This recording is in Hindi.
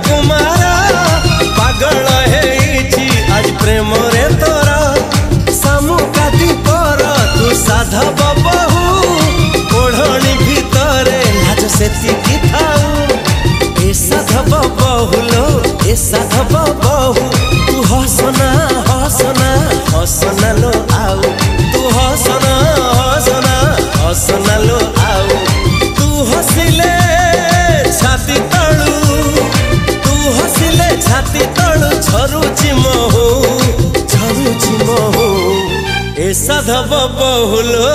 कुमार पागल है आज प्रेम रे तोरा सामुकाती पर तू साधव बहु ओढ़णी भितरे लाज सेतिकी थाऊ ए साधव बहुलो ए साधव बहु तू हसना हसना हसना लो आउ तू हसना हसना हसना लो आउ तू हसिले छाती तळू तू हसिले छाती तळू झरुची महू ए साधव बहुलो